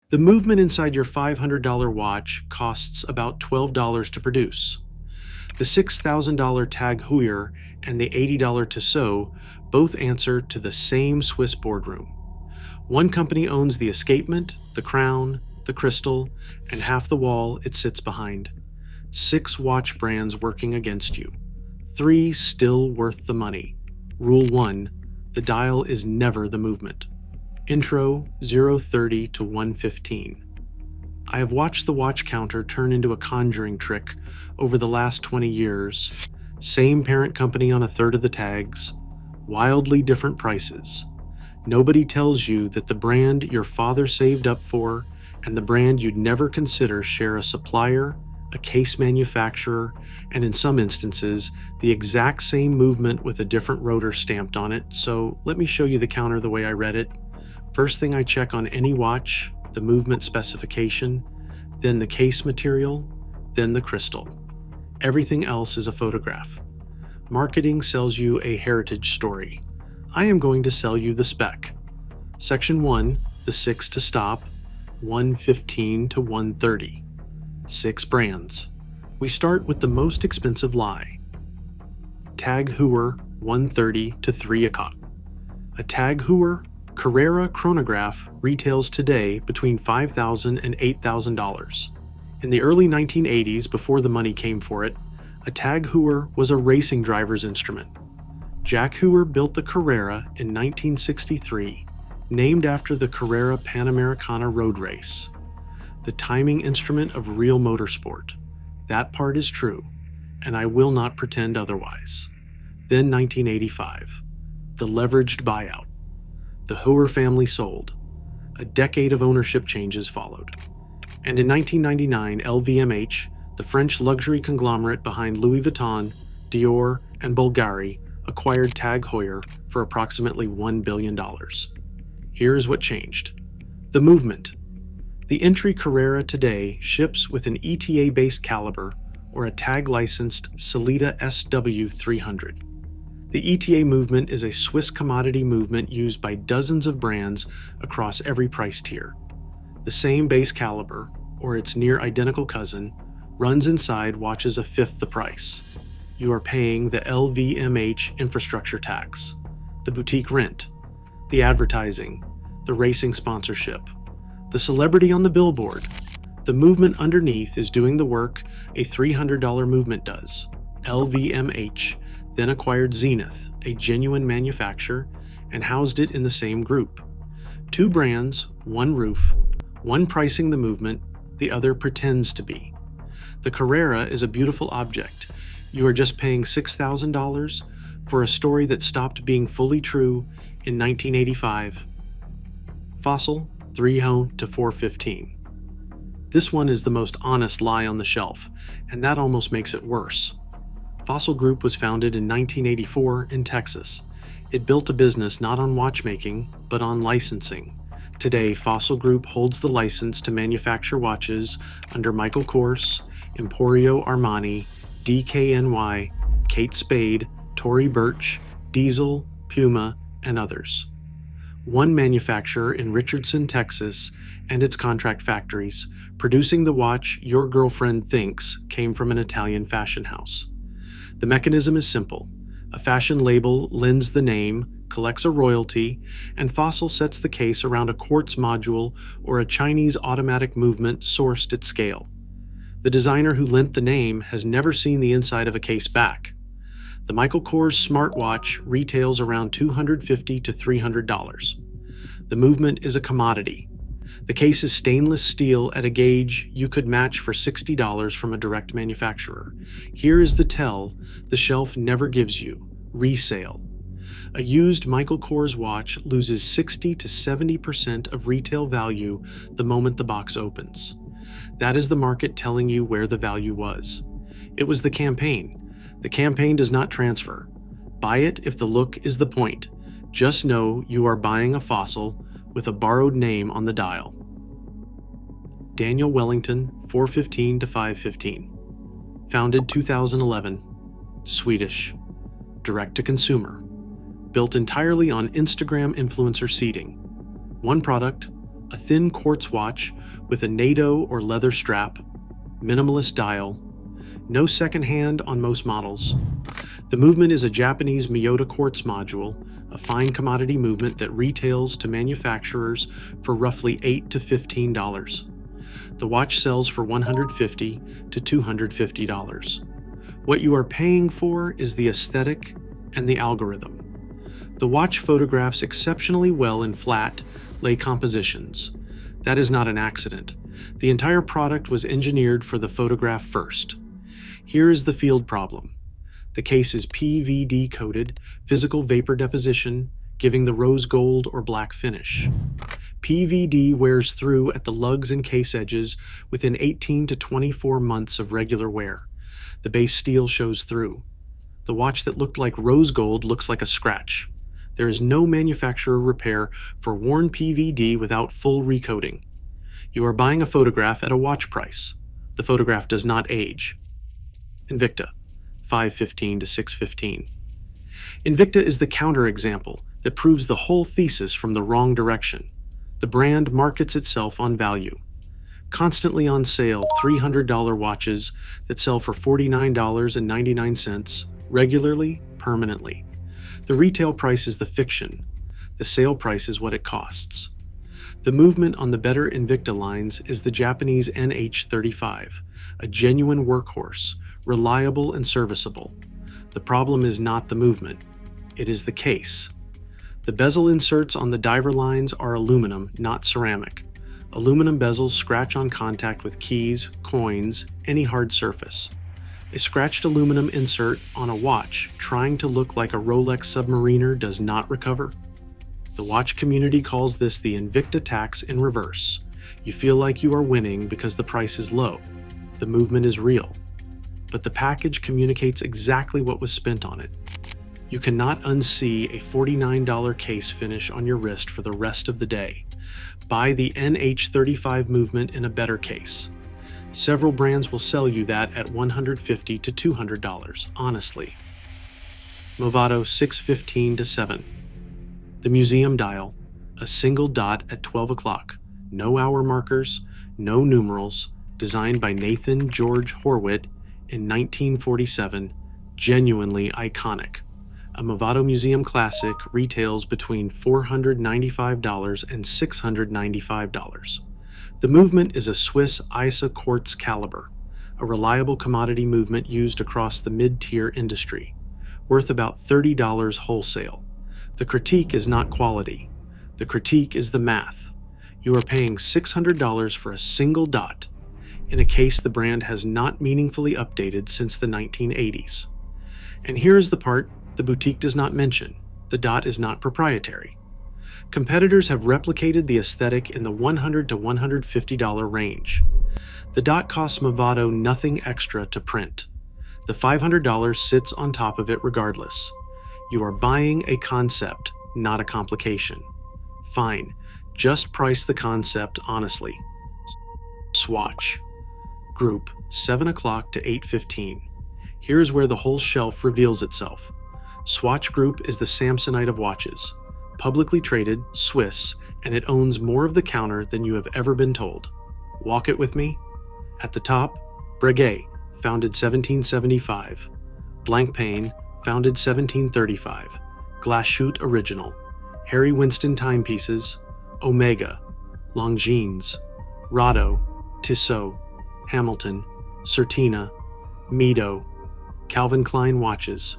The movement inside your $500 watch costs about $12 to produce. The $6,000 Tag Heuer and the $80 Tissot both answer to the same Swiss boardroom. One company owns the escapement, the crown, the crystal, and half the wall it sits behind. 6 watch brands working against you. 3 still worth the money. Rule 1, the dial is never the movement. Intro 030 to 115. I have watched the watch counter turn into a conjuring trick over the last 20 years. Same parent company on a third of the tags. Wildly different prices. Nobody tells you that the brand your father saved up for and the brand you'd never consider share a supplier, a case manufacturer, and in some instances, the exact same movement with a different rotor stamped on it. So let me show you the counter the way I read it. First thing I check on any watch, the movement specification, then the case material, then the crystal. Everything else is a photograph. Marketing sells you a heritage story. I am going to sell you the spec. Section 1, the 6 to stop, 115 to 130. 6 brands. We start with the most expensive lie. Tag Heuer 130 to 3 o'clock. A Tag Heuer Carrera chronograph retails today between $5,000 and $8,000. In the early 1980s, before the money came for it, a Tag Heuer was a racing driver's instrument. Jack Heuer built the Carrera in 1963, named after the Carrera Panamericana road race. The timing instrument of real motorsport. That part is true, and I will not pretend otherwise. Then 1985, the leveraged buyout. The Heuer family sold. A decade of ownership changes followed. And in 1999, LVMH, the French luxury conglomerate behind Louis Vuitton, Dior, and Bulgari, acquired Tag Heuer for approximately $1 billion. Here is what changed. The movement. The entry Carrera today ships with an ETA-based caliber or a tag-licensed Sellita SW300. The ETA movement is a Swiss commodity movement used by dozens of brands across every price tier. The same base caliber, or its near identical cousin, runs inside watches a fifth the price. You are paying the LVMH infrastructure tax, the boutique rent, the advertising, the racing sponsorship, the celebrity on the billboard. The movement underneath is doing the work a $300 movement does. LVMH then acquired Zenith, a genuine manufacturer, and housed it in the same group. 2 brands, 1 roof, one pricing the movement, the other pretends to be. The Carrera is a beautiful object. You are just paying $6,000 for a story that stopped being fully true in 1985. Fossil 3 to 415. This one is the most honest lie on the shelf, and that almost makes it worse. Fossil Group was founded in 1984 in Texas. It built a business not on watchmaking, but on licensing. Today, Fossil Group holds the license to manufacture watches under Michael Kors, Emporio Armani, DKNY, Kate Spade, Tory Burch, Diesel, Puma, and others. One manufacturer in Richardson, Texas, and its contract factories, producing the watch your girlfriend thinks came from an Italian fashion house. The mechanism is simple. A fashion label lends the name, collects a royalty, and Fossil sets the case around a quartz module or a Chinese automatic movement sourced at scale. The designer who lent the name has never seen the inside of a case back. The Michael Kors smartwatch retails around $250 to $300. The movement is a commodity. The case is stainless steel at a gauge you could match for $60 from a direct manufacturer. Here is the tell the shelf never gives you: resale. A used Michael Kors watch loses 60 to 70% of retail value the moment the box opens. That is the market telling you where the value was. It was the campaign. The campaign does not transfer. Buy it if the look is the point. Just know you are buying a Fossil with a borrowed name on the dial. Daniel Wellington, 415 to 515. Founded 2011. Swedish. Direct to consumer. Built entirely on Instagram influencer seeding. One product, a thin quartz watch with a NATO or leather strap, minimalist dial, no second hand on most models. The movement is a Japanese Miyota quartz module, a fine commodity movement that retails to manufacturers for roughly $8 to $15. The watch sells for $150 to $250. What you are paying for is the aesthetic and the algorithm. The watch photographs exceptionally well in flat, lay compositions. That is not an accident. The entire product was engineered for the photograph first. Here is the field problem. The case is PVD coated, physical vapor deposition, giving the rose gold or black finish. PVD wears through at the lugs and case edges within 18 to 24 months of regular wear. The base steel shows through. The watch that looked like rose gold looks like a scratch. There is no manufacturer repair for worn PVD without full recoating. You are buying a photograph at a watch price. The photograph does not age. Invicta, 515 to 615. Invicta is the counterexample that proves the whole thesis from the wrong direction. The brand markets itself on value. Constantly on sale $300 watches that sell for $49.99, regularly, permanently. The retail price is the fiction. The sale price is what it costs. The movement on the better Invicta lines is the Japanese NH35, a genuine workhorse, reliable and serviceable. The problem is not the movement. It is the case. The bezel inserts on the diver lines are aluminum, not ceramic. Aluminum bezels scratch on contact with keys, coins, any hard surface. A scratched aluminum insert on a watch trying to look like a Rolex Submariner does not recover. The watch community calls this the Invicta tax in reverse. You feel like you are winning because the price is low. The movement is real. But the package communicates exactly what was spent on it. You cannot unsee a $49 case finish on your wrist for the rest of the day. Buy the NH35 movement in a better case. Several brands will sell you that at $150 to $200, honestly. Movado 615 to 7. The museum dial, a single dot at 12 o'clock, no hour markers, no numerals, designed by Nathan George Horwit in 1947, genuinely iconic. A Movado Museum Classic retails between $495 and $695. The movement is a Swiss ISA quartz caliber, a reliable commodity movement used across the mid-tier industry, worth about $30 wholesale. The critique is not quality. The critique is the math. You are paying $600 for a single dot, in a case the brand has not meaningfully updated since the 1980s. And here is the part the boutique does not mention. The dot is not proprietary. Competitors have replicated the aesthetic in the $100 to $150 range. The dot costs Movado nothing extra to print. The $500 sits on top of it regardless. You are buying a concept, not a complication. Fine, just price the concept honestly. Swatch. Group, 7 o'clock to 8:15. Here's where the whole shelf reveals itself. Swatch Group is the Samsonite of watches. Publicly traded, Swiss, and it owns more of the counter than you have ever been told. Walk it with me. At the top, Breguet, founded 1775. Blancpain, founded 1735. Glashütte Original. Harry Winston Timepieces. Omega. Longines. Rado. Tissot. Hamilton. Certina. Mido. Calvin Klein watches.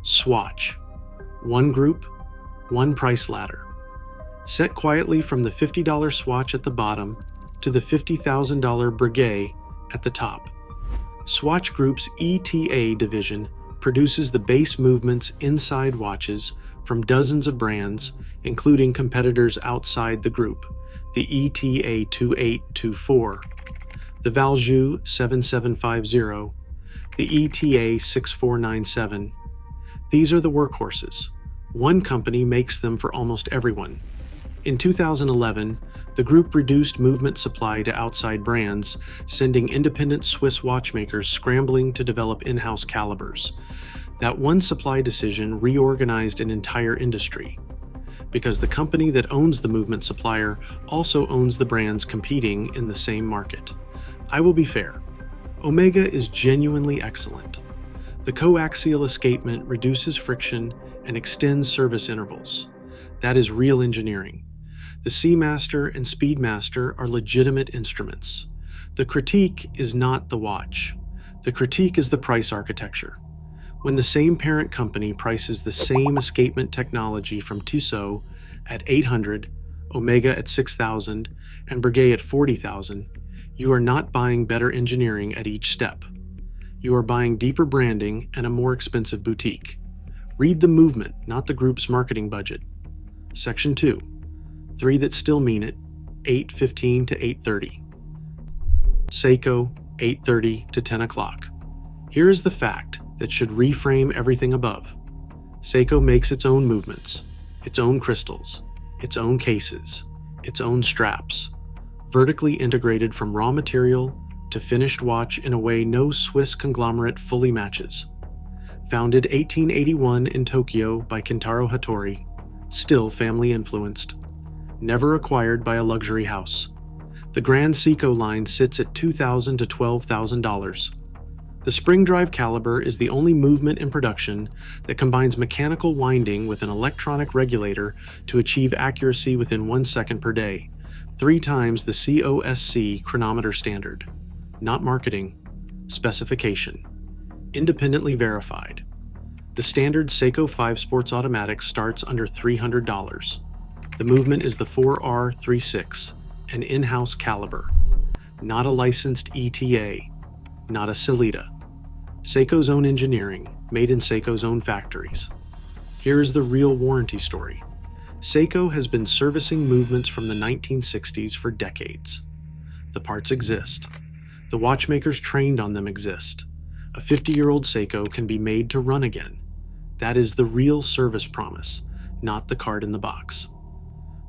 Swatch. One group, one price ladder. Set quietly from the $50 Swatch at the bottom to the $50,000 Breguet at the top. Swatch Group's ETA division produces the base movements inside watches from dozens of brands, including competitors outside the group, the ETA 2824, the Valjoux 7750, the ETA 6497. These are the workhorses. One company makes them for almost everyone. In 2011, the group reduced movement supply to outside brands, sending independent Swiss watchmakers scrambling to develop in-house calibers. That one supply decision reorganized an entire industry. because the company that owns the movement supplier also owns the brands competing in the same market. I will be fair. Omega is genuinely excellent. The coaxial escapement reduces friction and extends service intervals. That is real engineering. The Seamaster and Speedmaster are legitimate instruments. The critique is not the watch. The critique is the price architecture. When the same parent company prices the same escapement technology from Tissot at $800, Omega at $6,000, and Breguet at $40,000, you are not buying better engineering at each step. You are buying deeper branding and a more expensive boutique. Read the movement, not the group's marketing budget. Section 2. 3 that still mean it, 8:15 to 8:30. Seiko, 8:30 to 10 o'clock. Here is the fact that should reframe everything above. Seiko makes its own movements, its own crystals, its own cases, its own straps, vertically integrated from raw material to finished watch in a way no Swiss conglomerate fully matches. Founded 1881 in Tokyo by Kentaro Hattori, still family influenced. Never acquired by a luxury house. The Grand Seiko line sits at $2,000 to $12,000. The spring drive caliber is the only movement in production that combines mechanical winding with an electronic regulator to achieve accuracy within 1 second per day, 3 times the COSC chronometer standard. Not marketing, specification. Independently verified. The standard Seiko 5 Sports Automatic starts under $300. The movement is the 4R36, an in-house caliber. Not a licensed ETA, not a Sellita. Seiko's own engineering, made in Seiko's own factories. Here is the real warranty story. Seiko has been servicing movements from the 1960s for decades. The parts exist. The watchmakers trained on them exist. A 50-year-old Seiko can be made to run again. That is the real service promise, not the card in the box.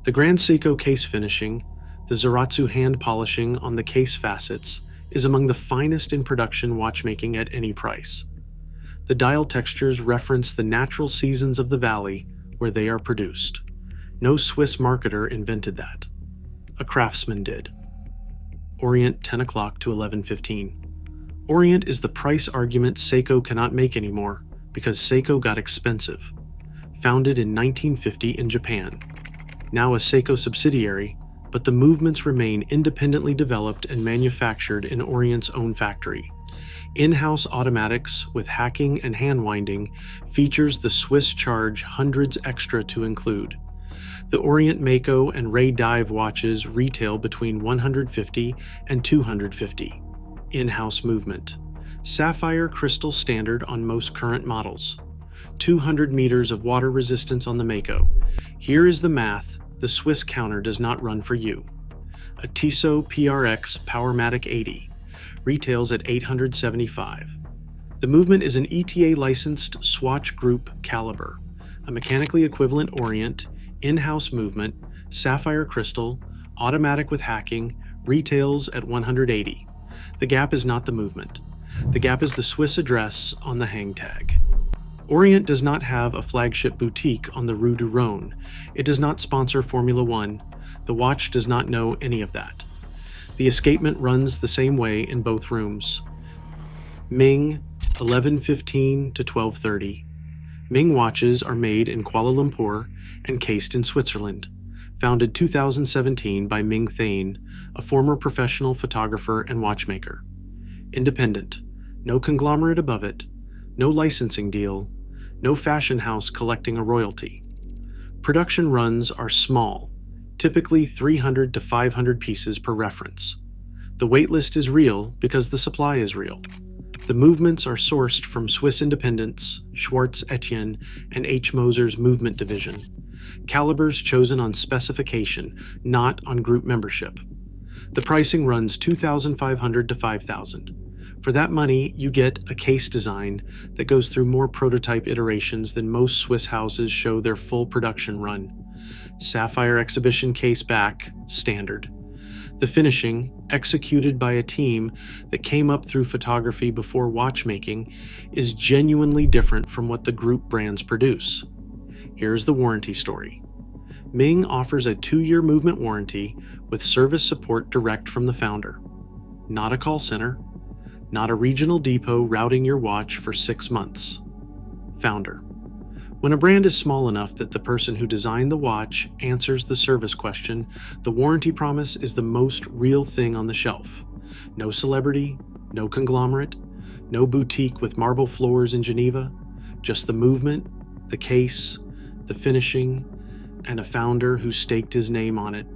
The Grand Seiko case finishing, the Zaratsu hand polishing on the case facets, is among the finest in production watchmaking at any price. The dial textures reference the natural seasons of the valley where they are produced. No Swiss marketer invented that. A craftsman did. Orient 10 o'clock to 11:15. Orient is the price argument Seiko cannot make anymore because Seiko got expensive. Founded in 1950 in Japan. Now a Seiko subsidiary, but the movements remain independently developed and manufactured in Orient's own factory. In-house automatics with hacking and hand winding features the Swiss charge hundreds extra to include. The Orient Mako and Ray Dive watches retail between $150 and $250. In-house movement. Sapphire crystal standard on most current models. 200 meters of water resistance on the Mako. Here is the math. The Swiss counter does not run for you. A Tissot PRX Powermatic 80 retails at $875. The movement is an ETA-licensed Swatch Group caliber, a mechanically equivalent Orient, in-house movement, sapphire crystal, automatic with hacking, retails at $180. The gap is not the movement. The gap is the Swiss address on the hang tag. Orient does not have a flagship boutique on the Rue du Rhône. It does not sponsor Formula One. The watch does not know any of that. The escapement runs the same way in both rooms. Ming, 11:15 to 12:30. Ming watches are made in Kuala Lumpur and cased in Switzerland. Founded 2017 by Ming Thane, a former professional photographer and watchmaker. Independent. No conglomerate above it. No licensing deal. No fashion house collecting a royalty. Production runs are small, typically 300 to 500 pieces per reference. The waitlist is real because the supply is real. The movements are sourced from Swiss independents, Schwartz Etienne, and H. Moser's movement division. Calibers chosen on specification, not on group membership. The pricing runs $2,500 to $5,000. For that money, you get a case design that goes through more prototype iterations than most Swiss houses show their full production run. Sapphire exhibition case back, standard. The finishing, executed by a team that came up through photography before watchmaking, is genuinely different from what the group brands produce. Here's the warranty story. Ming offers a 2-year movement warranty with service support direct from the founder. Not a call center, not a regional depot routing your watch for 6 months. Founder. When a brand is small enough that the person who designed the watch answers the service question, the warranty promise is the most real thing on the shelf. No celebrity, no conglomerate, no boutique with marble floors in Geneva, just the movement, the case, the finishing, and a founder who staked his name on it.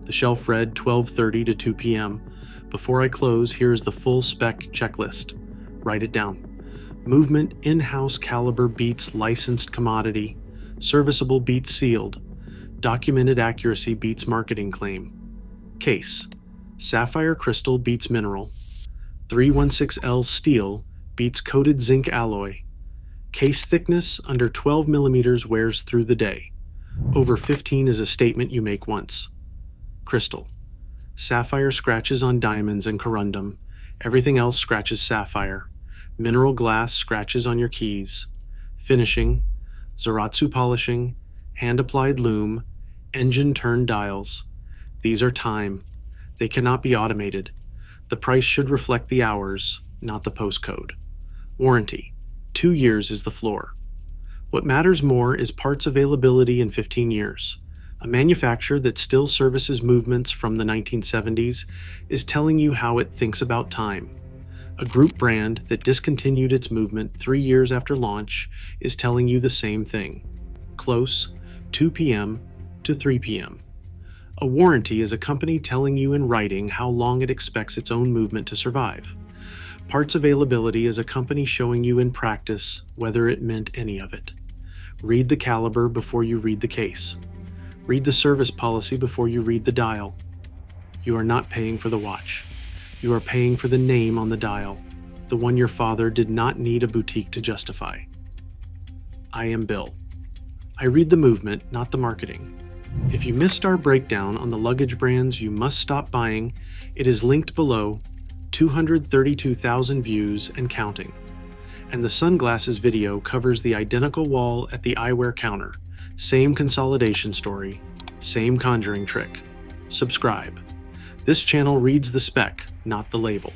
The shelf read 12:30 to 2 p.m. Before I close, here's the full spec checklist. Write it down. Movement in-house caliber beats licensed commodity. Serviceable beats sealed. Documented accuracy beats marketing claim. Case. Sapphire crystal beats mineral. 316L steel beats coated zinc alloy. Case thickness under 12 millimeters wears through the day. Over 15 is a statement you make once. Crystal. Sapphire scratches on diamonds and corundum. Everything else scratches sapphire. Mineral glass scratches on your keys. Finishing. Zaratsu polishing. Hand-applied loom. Engine-turned dials. These are time. They cannot be automated. The price should reflect the hours, not the postcode. Warranty. 2 years is the floor. What matters more is parts availability in 15 years. A manufacturer that still services movements from the 1970s is telling you how it thinks about time. A group brand that discontinued its movement 3 years after launch is telling you the same thing. Close, 2 p.m. to 3 p.m. A warranty is a company telling you in writing how long it expects its own movement to survive. Parts availability is a company showing you in practice whether it meant any of it. Read the caliber before you read the case. Read the service policy before you read the dial. You are not paying for the watch. You are paying for the name on the dial, the one your father did not need a boutique to justify. I am Bill. I read the movement, not the marketing. If you missed our breakdown on the luggage brands you must stop buying, it is linked below, 232,000 views and counting. And the sunglasses video covers the identical wall at the eyewear counter. Same consolidation story, same conjuring trick. Subscribe. This channel reads the spec, not the label.